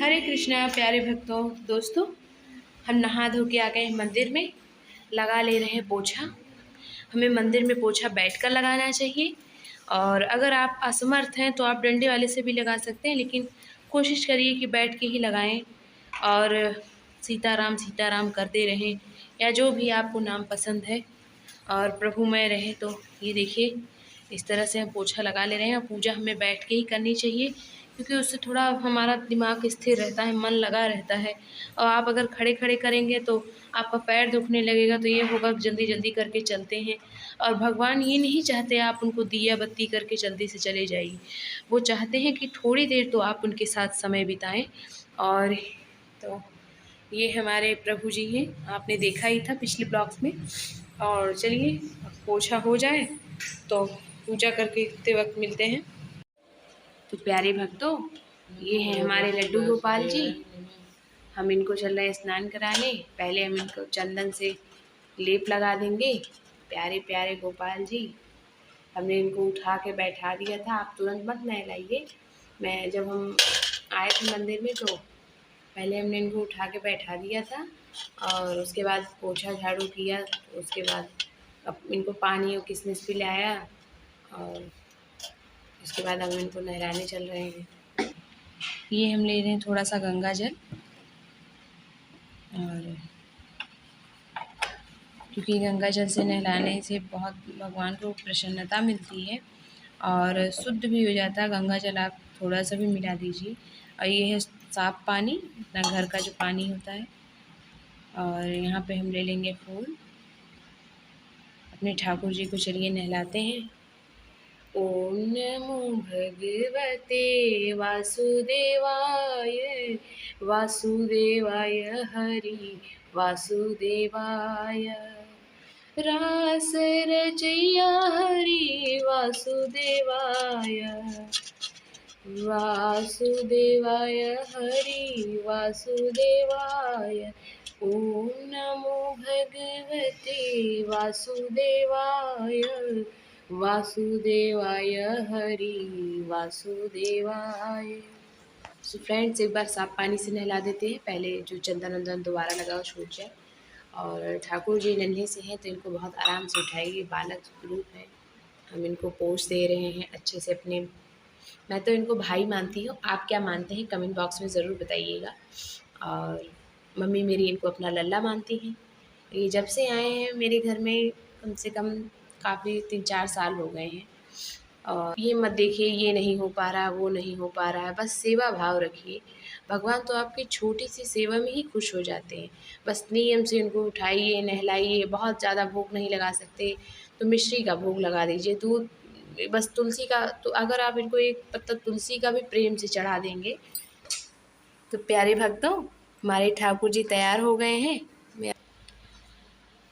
हरे कृष्णा प्यारे भक्तों दोस्तों, हम नहा धो के आ गए मंदिर में। लगा ले रहे हैं पोछा। हमें मंदिर में पोछा बैठकर लगाना चाहिए, और अगर आप असमर्थ हैं तो आप डंडे वाले से भी लगा सकते हैं, लेकिन कोशिश करिए कि बैठ के ही लगाएं और सीताराम करते रहें, या जो भी आपको नाम पसंद है और प्रभुमय रहे। तो ये देखिए, इस तरह से हम पोछा लगा ले रहे हैं। और पूजा हमें बैठ के ही करनी चाहिए, क्योंकि उससे थोड़ा हमारा दिमाग स्थिर रहता है, मन लगा रहता है। और आप अगर खड़े खड़े करेंगे तो आपका पैर दुखने लगेगा, तो ये होगा जल्दी जल्दी करके चलते हैं। और भगवान ये नहीं चाहते आप उनको दिया बत्ती करके जल्दी से चले जाइए। वो चाहते हैं कि थोड़ी देर तो आप उनके साथ समय बिताएं। और तो ये हमारे प्रभु जी हैं, आपने देखा ही था पिछले ब्लॉग्स में। और चलिए, पोछा हो जाए तो पूजा करते वक्त मिलते हैं। तो प्यारे भक्तों, ये हैं हमारे लड्डू गोपाल जी। हम इनको चल रहे हैं स्नान कराने। पहले हम इनको चंदन से लेप लगा देंगे। प्यारे प्यारे गोपाल जी, हमने इनको उठा के बैठा दिया था। आप तुरंत मत नहलाइए। जब हम आए थे मंदिर में तो पहले हमने इनको उठा के बैठा दिया था, और उसके बाद पोछा झाड़ू किया। उसके बाद अब इनको पानी और किशमिश पिलाया, और उसके बाद हम इनको नहलाने चल रहे हैं। ये हम ले रहे हैं थोड़ा सा गंगा जल, और क्योंकि गंगा जल से नहलाने से बहुत भगवान को प्रसन्नता मिलती है और शुद्ध भी हो जाता है। गंगा जल आप थोड़ा सा भी मिला दीजिए। और ये है साफ पानी, अपना घर का जो पानी होता है। और यहाँ पे हम ले लेंगे फूल। अपने ठाकुर जी को चलिए नहलाते हैं। ओम नमो भगवते वासुदेवाय, वासुदेवाय हरि वासुदेवाय। रास रचैया हरि वासुदेवाय, वासुदेवाय हरि वासुदेवाय। ओम नमो भगवते वासुदेवाय, वासुदेवाय हरि वासुदेवाय। सो फ्रेंड्स, एक बार साफ पानी से नहला देते हैं, पहले जो चंदन वंदन दोबारा लगाओ छूट जाए। और ठाकुर जी नन्हे से हैं तो इनको बहुत आराम से उठाइए। बालक रूप है, हम इनको पोष दे रहे हैं अच्छे से अपने। मैं तो इनको भाई मानती हूँ, आप क्या मानते हैं कमेंट बॉक्स में ज़रूर बताइएगा। और मम्मी मेरी इनको अपना लल्ला मानती हैं। ये जब से आए हैं मेरे घर में कम से कम काफ़ी 3-4 साल हो गए हैं। और ये मत देखिए ये नहीं हो पा रहा, वो नहीं हो पा रहा है, बस सेवा भाव रखिए। भगवान तो आपकी छोटी सी सेवा में ही खुश हो जाते हैं। बस नियम से उनको उठाइए, नहलाइए। बहुत ज़्यादा भोग नहीं लगा सकते तो मिश्री का भोग लगा दीजिए। दूध, बस तुलसी का, तो अगर आप इनको एक पत्ता तुलसी का भी प्रेम से चढ़ा देंगे। तो प्यारे भक्तों, हमारे ठाकुर जी तैयार हो गए हैं।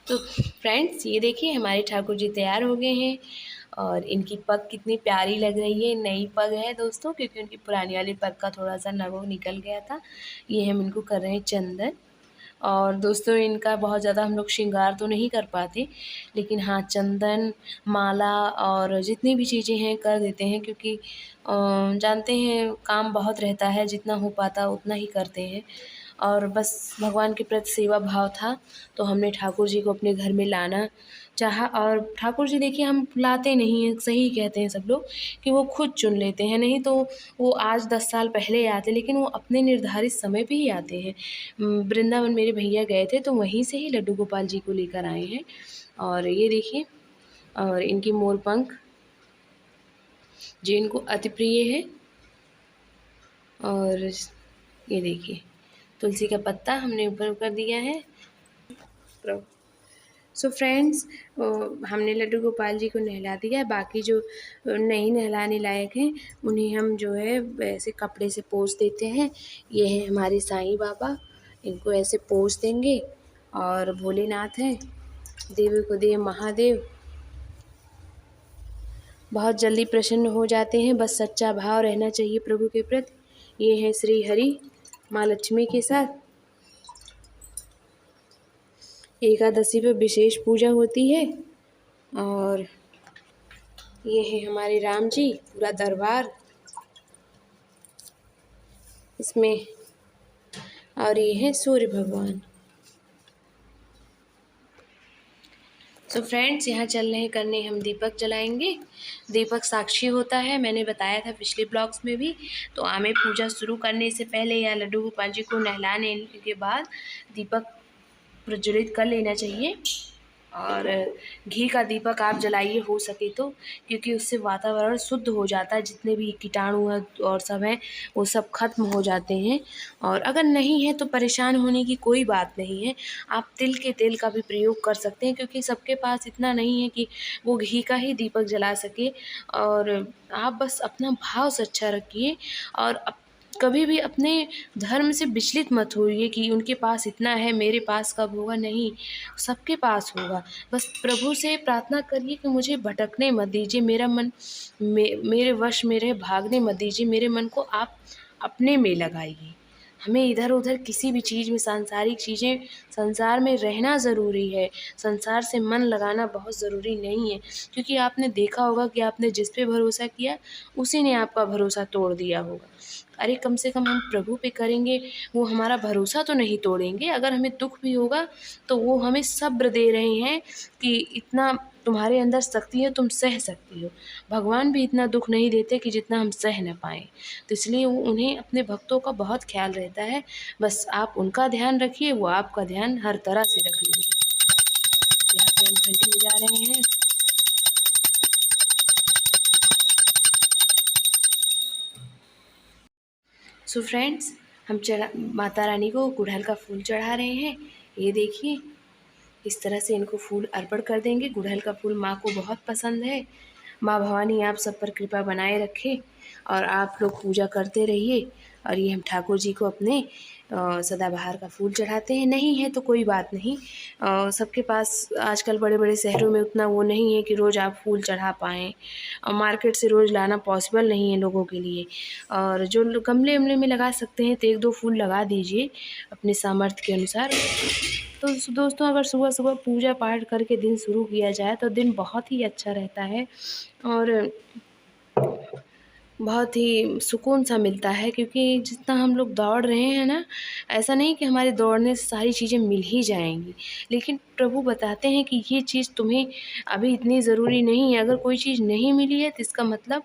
तो फ्रेंड्स, ये देखिए हमारे ठाकुर जी तैयार हो गए हैं। और इनकी पग कितनी प्यारी लग रही है। नई पग है दोस्तों, क्योंकि उनकी पुरानी वाली पग का थोड़ा सा नगो निकल गया था। ये हम इनको कर रहे हैं चंदन। और दोस्तों, इनका बहुत ज़्यादा हम लोग श्रृंगार तो नहीं कर पाते, लेकिन हाँ, चंदन, माला और जितनी भी चीज़ें हैं कर देते हैं, क्योंकि जानते हैं काम बहुत रहता है, जितना हो पाता उतना ही करते हैं। और बस भगवान के प्रति सेवा भाव था, तो हमने ठाकुर जी को अपने घर में लाना चाहा। और ठाकुर जी देखिए, हम लाते नहीं हैं, सही कहते हैं सब लोग कि वो खुद चुन लेते हैं। नहीं तो वो आज 10 साल पहले आते, लेकिन वो अपने निर्धारित समय पे ही आते हैं। वृंदावन मेरे भैया गए थे तो वहीं से ही लड्डू गोपाल जी को लेकर आए हैं। और ये देखिए, और इनकी मोर पंख जो इनको अति प्रिय है। और ये देखिए, तुलसी का पत्ता हमने ऊपर कर दिया है। सो फ्रेंड्स, हमने लड्डू गोपाल जी को नहला दिया है। बाकी जो नहीं नहलाने लायक हैं उन्हें हम जो है ऐसे कपड़े से पोंछ देते हैं। ये है हमारे साईं बाबा, इनको ऐसे पोंछ देंगे। और भोलेनाथ हैं, देव को देव महादेव, बहुत जल्दी प्रसन्न हो जाते हैं। बस सच्चा भाव रहना चाहिए प्रभु के प्रति। ये है श्री हरि माँ लक्ष्मी के साथ। एकादशी पर विशेष पूजा होती है। और ये है हमारे राम जी, पूरा दरबार। इसमें और ये है सूर्य भगवान। तो फ्रेंड्स यहाँ चल रहे करने हम दीपक जलाएंगे। दीपक साक्षी होता है, मैंने बताया था पिछले ब्लॉग्स में भी। तो हमें पूजा शुरू करने से पहले या लड्डू गोपाल जी को नहलाने के बाद दीपक प्रज्वलित कर लेना चाहिए। और घी का दीपक आप जलाइए हो सके तो, क्योंकि उससे वातावरण शुद्ध हो जाता है, जितने भी कीटाणु हैं और सब हैं वो सब खत्म हो जाते हैं। और अगर नहीं है तो परेशान होने की कोई बात नहीं है, आप तिल के तेल का भी प्रयोग कर सकते हैं, क्योंकि सबके पास इतना नहीं है कि वो घी का ही दीपक जला सके। और आप बस अपना भाव सच्चा रखिए और कभी भी अपने धर्म से विचलित मत होइए कि उनके पास इतना है, मेरे पास कब होगा। नहीं, सबके पास होगा। बस प्रभु से प्रार्थना करिए कि मुझे भटकने मत दीजिए, मेरा मन मेरे वश में रहे, भागने मत दीजिए, मेरे मन को आप अपने में लगाइए। हमें इधर उधर किसी भी चीज़ में, सांसारिक चीज़ें, संसार में रहना ज़रूरी है, संसार से मन लगाना बहुत ज़रूरी नहीं है। क्योंकि आपने देखा होगा कि आपने जिस पे भरोसा किया उसी ने आपका भरोसा तोड़ दिया होगा। अरे कम से कम हम प्रभु पे करेंगे, वो हमारा भरोसा तो नहीं तोड़ेंगे। अगर हमें दुख भी होगा तो वो हमें सब्र दे रहे हैं कि इतना तुम्हारे अंदर शक्ति है, तुम सह सकती हो। भगवान भी इतना दुख नहीं देते कि जितना हम सह न पाएँ। तो इसलिए वो उन्हें अपने भक्तों का बहुत ख्याल रहता है। बस आप उनका ध्यान रखिए, वो आपका ध्यान हर तरह से रख लेंगे। यहाँ पे हम घंटी बजा रहे हैं। सो फ्रेंड्स, हम माता रानी को गुड़हल का फूल चढ़ा रहे हैं। ये देखिए, इस तरह से इनको फूल अर्पण कर देंगे। गुड़हल का फूल माँ को बहुत पसंद है। माँ भवानी आप सब पर कृपा बनाए रखे और आप लोग पूजा करते रहिए। और ये हम ठाकुर जी को अपने सदाबहार का फूल चढ़ाते हैं। नहीं है तो कोई बात नहीं, सबके पास आजकल बड़े बड़े शहरों में उतना वो नहीं है कि रोज़ आप फूल चढ़ा पाएँ, और मार्केट से रोज़ लाना पॉसिबल नहीं है लोगों के लिए। और जो लोग गमले वमले में लगा सकते हैं तो एक दो फूल लगा दीजिए अपने सामर्थ्य के अनुसार। तो दोस्तों, अगर सुबह सुबह पूजा पाठ करके दिन शुरू किया जाए तो दिन बहुत ही अच्छा रहता है और बहुत ही सुकून सा मिलता है। क्योंकि जितना हम लोग दौड़ रहे हैं ना, ऐसा नहीं कि हमारे दौड़ने से सारी चीज़ें मिल ही जाएंगी, लेकिन प्रभु बताते हैं कि ये चीज़ तुम्हें अभी इतनी ज़रूरी नहीं है। अगर कोई चीज़ नहीं मिली है तो इसका मतलब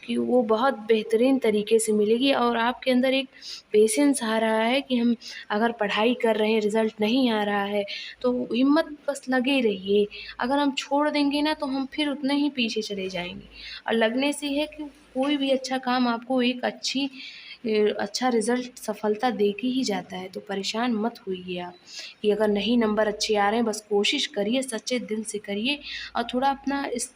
कि वो बहुत बेहतरीन तरीके से मिलेगी। और आपके अंदर एक पेशेंस आ रहा है कि हम अगर पढ़ाई कर रहे हैं, रिज़ल्ट नहीं आ रहा है, तो हिम्मत बस लगे रहिए। अगर हम छोड़ देंगे ना तो हम फिर उतने ही पीछे चले जाएंगे। और लगने से है कि कोई भी अच्छा काम आपको एक अच्छा रिज़ल्ट, सफलता दे के ही जाता है। तो परेशान मत होइए आप कि अगर नहीं नंबर अच्छे आ रहे हैं। बस कोशिश करिए, सच्चे दिल से करिए और थोड़ा अपना इस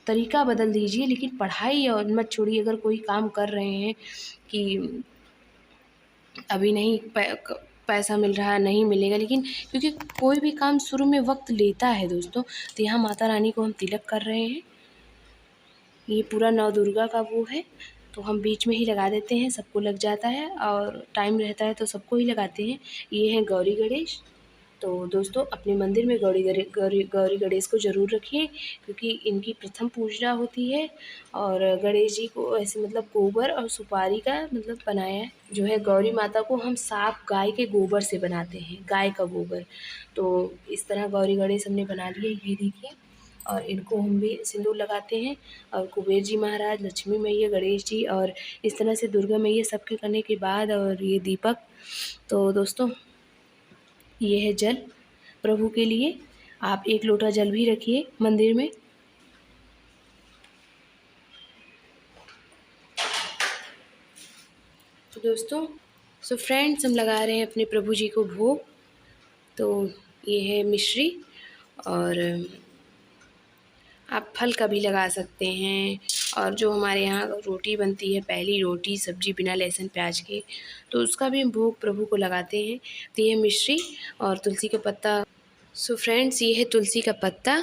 तरीका बदल दीजिए, लेकिन पढ़ाई और मत छोड़िए। अगर कोई काम कर रहे हैं कि अभी नहीं पैसा मिल रहा है, नहीं मिलेगा, लेकिन क्योंकि कोई भी काम शुरू में वक्त लेता है दोस्तों। तो यहाँ माता रानी को हम तिलक कर रहे हैं। ये पूरा नौ दुर्गा का वो है, तो हम बीच में ही लगा देते हैं, सबको लग जाता है और टाइम रहता है तो सबको ही लगाते हैं। ये हैं गौरी गणेश। तो दोस्तों, अपने मंदिर में गौरी गणेश को ज़रूर रखिए, क्योंकि इनकी प्रथम पूजा होती है। और गणेश जी को ऐसे मतलब गोबर और सुपारी का मतलब बनाया है। जो है गौरी माता को हम साफ गाय के गोबर से बनाते हैं, गाय का गोबर। तो इस तरह गौरी गणेश हमने बना लिए, ये देखिए। और इनको हम भी सिंदूर लगाते हैं। और कुबेर जी महाराज, लक्ष्मी मैया, गणेश जी और इस तरह से दुर्गा मैया, सबके करने के बाद और ये दीपक। तो दोस्तों, ये है जल प्रभु के लिए। आप एक लोटा जल भी रखिए मंदिर में। तो दोस्तों, सो फ्रेंड्स, हम लगा रहे हैं अपने प्रभु जी को भोग। तो ये है मिश्री, और आप फल का भी लगा सकते हैं। और जो हमारे यहाँ रोटी बनती है, पहली रोटी सब्जी बिना लहसुन प्याज के, तो उसका भी हम भोग प्रभु को लगाते हैं। तो ये मिश्री और तुलसी का पत्ता। सो फ्रेंड्स, ये है तुलसी का पत्ता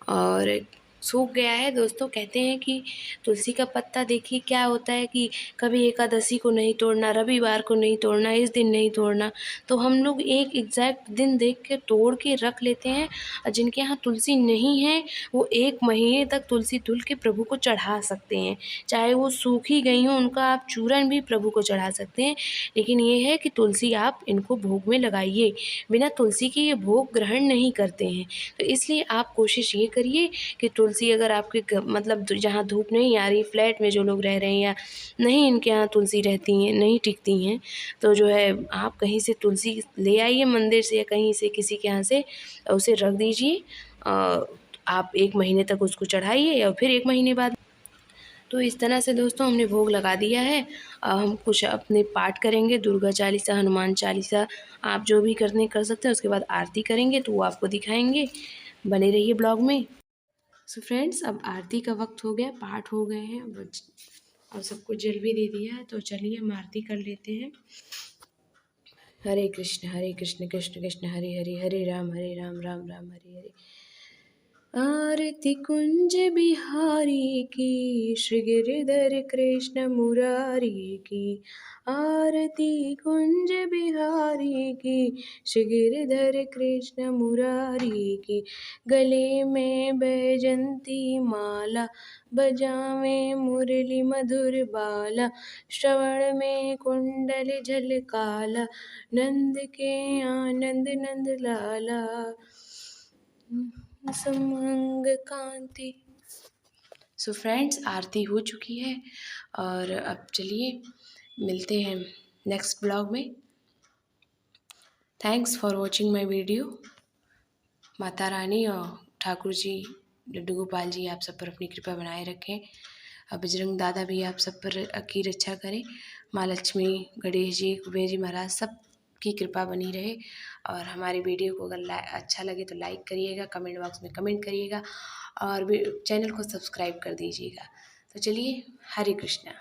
और सूख गया है दोस्तों। कहते हैं कि तुलसी का पत्ता देखिए क्या होता है कि कभी एकादशी को नहीं तोड़ना, रविवार को नहीं तोड़ना, इस दिन नहीं तोड़ना। तो हम लोग एक एग्जैक्ट दिन देख के तोड़ के रख लेते हैं, और जिनके यहाँ तुलसी नहीं है वो 1 महीने तक तुलसी धुल के प्रभु को चढ़ा सकते हैं। चाहे वो सूखी गई हों, उनका आप चूरन भी प्रभु को चढ़ा सकते हैं। लेकिन ये है कि तुलसी आप इनको भोग में लगाइए, बिना तुलसी के ये भोग ग्रहण नहीं करते हैं। तो इसलिए आप कोशिश ये करिए कि तुलसी अगर आपके मतलब जहाँ धूप नहीं आ रही, फ्लैट में जो लोग रह रहे हैं या नहीं इनके यहाँ तुलसी रहती हैं, नहीं टिकती हैं, तो जो है आप कहीं से तुलसी ले आइए मंदिर से या कहीं से किसी के यहाँ से, उसे रख दीजिए। आप 1 महीने तक उसको चढ़ाइए और फिर 1 महीने बाद। तो इस तरह से दोस्तों हमने भोग लगा दिया है। हम कुछ अपने पाठ करेंगे, दुर्गा चालीसा, हनुमान चालीसा, आप जो भी करने कर सकते हैं। उसके बाद आरती करेंगे तो वो आपको दिखाएंगे। बने रहिए ब्लॉग में। सो फ्रेंड्स, अब आरती का वक्त हो गया, पाठ हो गए हैं और सबको जल भी दे दिया है। तो चलिए हम आरती कर लेते हैं। हरे कृष्ण कृष्ण कृष्ण हरे हरे, हरे राम राम राम हरे हरे। आरती कुंज बिहारी की, श्री गिरधर कृष्ण मुरारी की। आरती कुंज बिहारी की, श्री गिरधर कृष्ण मुरारी की। गले में बैजंती माला, बजावे मुरली मधुर बाला। श्रवण में कुंडल झलकाला, नंद के आनंद नंद लाला। समंग कांति। सो फ्रेंड्स, आरती हो चुकी है और अब चलिए मिलते हैं नेक्स्ट ब्लॉग में। Thanks for watching my video. Mata Rani और ठाकुर जी, लड्डू गोपाल जी आप सब पर अपनी कृपा बनाए रखें। बजरंग दादा भी आप सब पर की रक्षा करें। माँ लक्ष्मी, गणेश जी, कुबेर जी महाराज, सब की कृपा बनी रहे। और हमारी वीडियो को अगर अच्छा लगे तो लाइक करिएगा, कमेंट बॉक्स में कमेंट करिएगा और चैनल को सब्सक्राइब कर दीजिएगा। तो चलिए, हरे कृष्णा।